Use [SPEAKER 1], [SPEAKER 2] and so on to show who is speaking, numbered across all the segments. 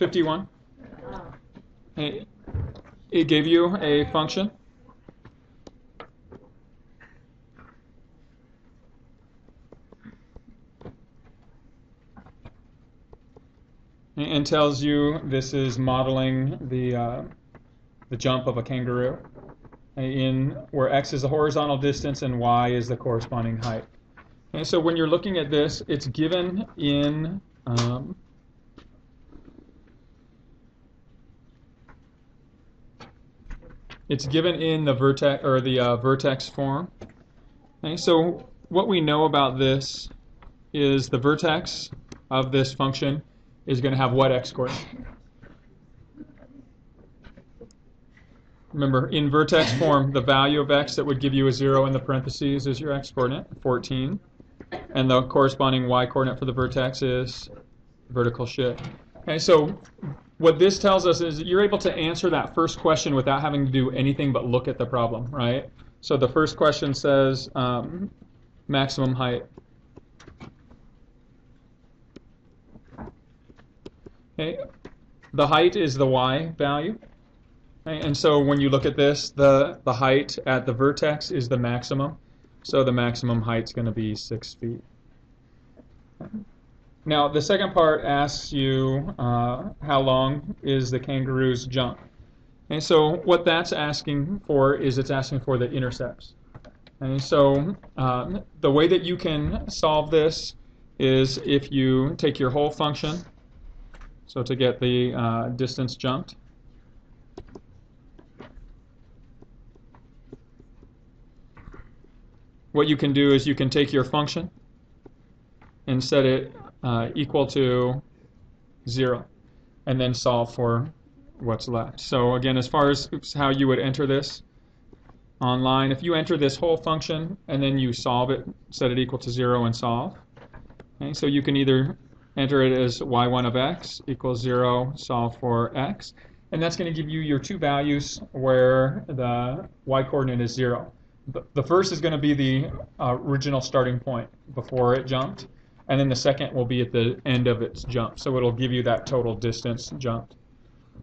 [SPEAKER 1] 51. It gave you a function. And tells you this is modeling the jump of a kangaroo in where x is the horizontal distance and y is the corresponding height. And so when you're looking at this, it's given in the vertex or the vertex form. Okay, so what we know about this is the vertex of this function is going to have what x coordinate? Remember, in vertex form, the value of x that would give you a 0 in the parentheses is your x coordinate, 14. And the corresponding y coordinate for the vertex is vertical shift. Okay, so what this tells us is that you're able to answer that first question without having to do anything but look at the problem, right? So the first question says maximum height. Okay, the height is the y value. Okay, and so when you look at this, the height at the vertex is the maximum. So the maximum height is going to be 6 feet. Now, the second part asks you how long is the kangaroo's jump. And so what that's asking for is it's asking for the intercepts. And so the way that you can solve this is if you take your whole function, so to get the distance jumped, what you can do is you can take your function and set it equal to 0 and then solve for what's left. So again, as far as how you would enter this online, if you enter this whole function and then you solve it, set it equal to 0 and solve. Okay, so you can either enter it as y1 of x equals 0, solve for x, and that's going to give you your two values where the y coordinate is 0. The first is going to be the original starting point before it jumped, and then the second will be at the end of its jump. So it'll give you that total distance jumped.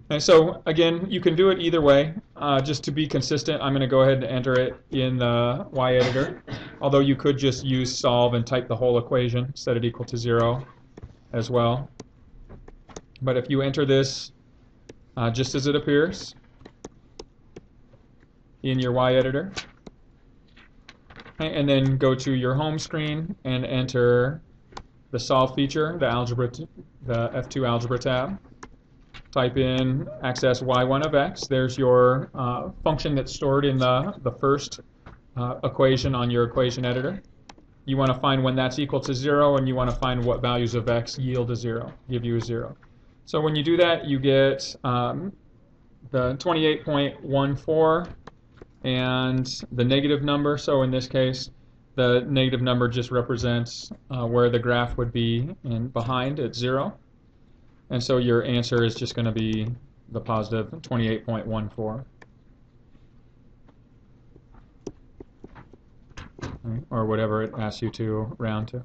[SPEAKER 1] And so again, you can do it either way. Just to be consistent, I'm going to go ahead and enter it in the y editor, although you could just use solve and type the whole equation, set it equal to 0 as well. But if you enter this just as it appears in your y editor, and then go to your home screen and enter the solve feature, the F2 algebra tab. Type in access y1 of x. There's your function that's stored in the first equation on your equation editor. You want to find when that's equal to 0, and you want to find what values of x yield a 0, give you a 0. So when you do that, you get the 28.14 and the negative number. So in this case, the negative number just represents where the graph would be behind at 0. And so your answer is just going to be the positive 28.14. Or whatever it asks you to round to.